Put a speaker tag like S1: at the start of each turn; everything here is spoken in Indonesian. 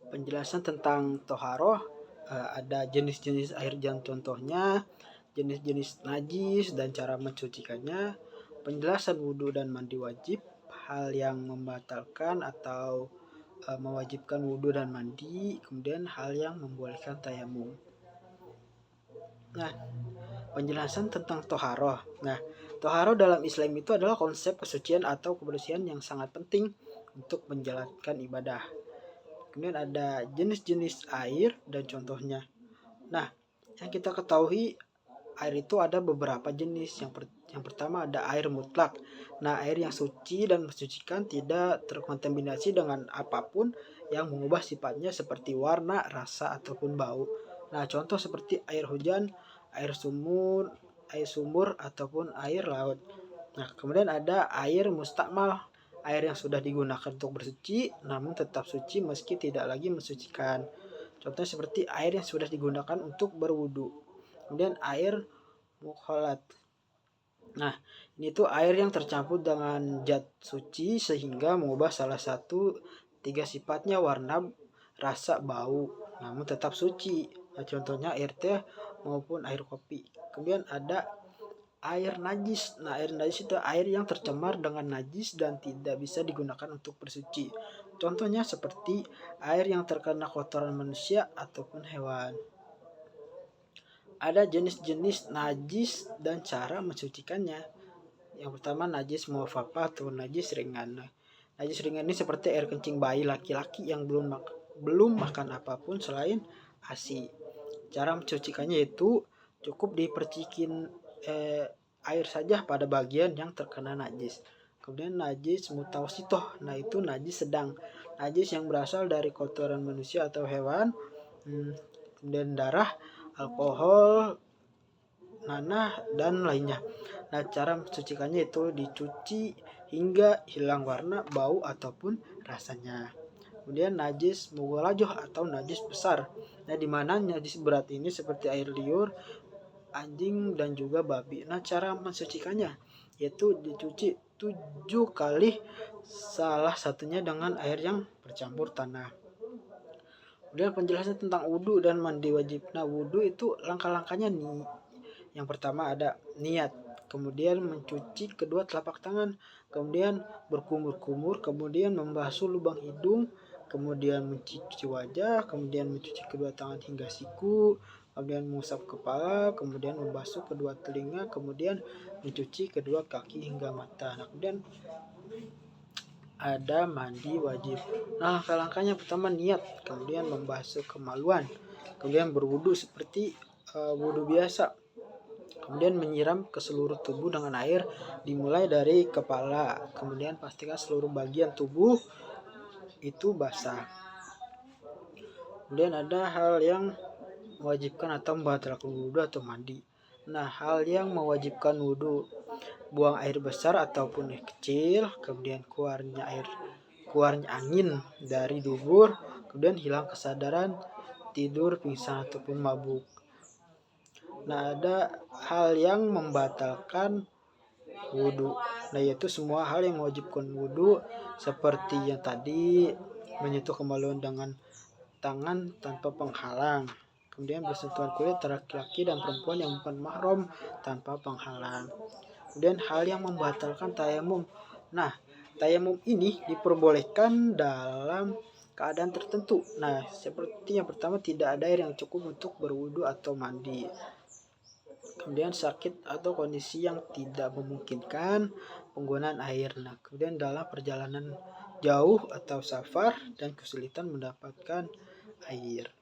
S1: Penjelasan tentang toharoh, ada jenis-jenis air dan contohnya, jenis-jenis najis dan cara mencucikannya, penjelasan wudhu dan mandi wajib, hal yang membatalkan atau mewajibkan wudhu dan mandi, kemudian hal yang membolehkan tayamum. Nah, penjelasan tentang toharoh. Nah, toharoh dalam Islam itu adalah konsep kesucian atau kebersihan yang sangat penting untuk menjalankan ibadah. Kemudian ada jenis-jenis air dan contohnya. Nah, yang kita ketahui air itu ada beberapa jenis. Yang pertama ada air mutlak. Nah, air yang suci dan mensucikan tidak terkontaminasi dengan apapun yang mengubah sifatnya seperti warna, rasa ataupun bau. Nah, contoh seperti air hujan, air sumur ataupun air laut. Nah, kemudian ada air mustakmal, air yang sudah digunakan untuk bersuci namun tetap suci meski tidak lagi mensucikan. Contohnya seperti air yang sudah digunakan untuk berwudu. Kemudian air mukhalat. Nah, ini tuh air yang tercampur dengan zat suci sehingga mengubah salah satu tiga sifatnya, warna, rasa, bau, namun tetap suci. Nah, contohnya air teh maupun air kopi. Kemudian ada air najis. Nah, air najis itu air yang tercemar dengan najis dan tidak bisa digunakan untuk bersuci. Contohnya seperti air yang terkena kotoran manusia ataupun hewan. Ada jenis-jenis najis dan cara mensucikannya. Yang pertama najis muafaqa atau najis ringan. Najis ringan ini seperti air kencing bayi laki-laki yang belum makan apapun selain ASI. Cara mencucikannya itu cukup dipercikin air saja pada bagian yang terkena najis. Kemudian najis mutawasitoh, nah itu najis sedang, najis yang berasal dari kotoran manusia atau hewan, kemudian darah, alkohol, nanah, dan lainnya. Nah, cara mencucikannya itu dicuci hingga hilang warna, bau, ataupun rasanya. Kemudian najis mughalajoh atau najis besar. Nah, di mana najis berat ini seperti air liur, anjing, dan juga babi. Nah, cara mensucikannya yaitu dicuci 7 kali, salah satunya dengan air yang bercampur tanah. Kemudian penjelasan tentang wudhu dan mandi wajib. Nah, wudhu itu langkah-langkahnya nih. Yang pertama ada niat, kemudian mencuci kedua telapak tangan, kemudian berkumur-kumur, kemudian membasuh lubang hidung, kemudian mencuci wajah, kemudian mencuci kedua tangan hingga siku, kemudian mengusap kepala, kemudian membasuh kedua telinga, kemudian mencuci kedua kaki hingga mata. Nah, kemudian ada mandi wajib. Nah, langkah-langkahnya pertama niat, kemudian membasuh kemaluan, kemudian berwudu seperti wudu biasa, kemudian menyiram ke seluruh tubuh dengan air dimulai dari kepala, kemudian pastikan seluruh bagian tubuh itu basah. Kemudian ada hal yang mewajibkan atau membatalkan wudhu atau mandi. Nah, hal yang mewajibkan wudhu: buang air besar ataupun air kecil, kemudian keluarnya angin dari dubur, kemudian hilang kesadaran, tidur, pingsan ataupun mabuk. Nah, ada hal yang membatalkan wudhu. Nah, yaitu semua hal yang mewajibkan wudhu seperti yang tadi, menyentuh kemaluan dengan tangan tanpa penghalang, kemudian bersentuhan kulit laki-laki dan perempuan yang bukan mahram tanpa penghalang. Kemudian hal yang membatalkan tayamum. Nah, tayamum ini diperbolehkan dalam keadaan tertentu. Nah, seperti yang pertama, tidak ada air yang cukup untuk berwudu atau mandi. Kemudian sakit atau kondisi yang tidak memungkinkan penggunaan air. Nah, kemudian dalam perjalanan jauh atau safar dan kesulitan mendapatkan air.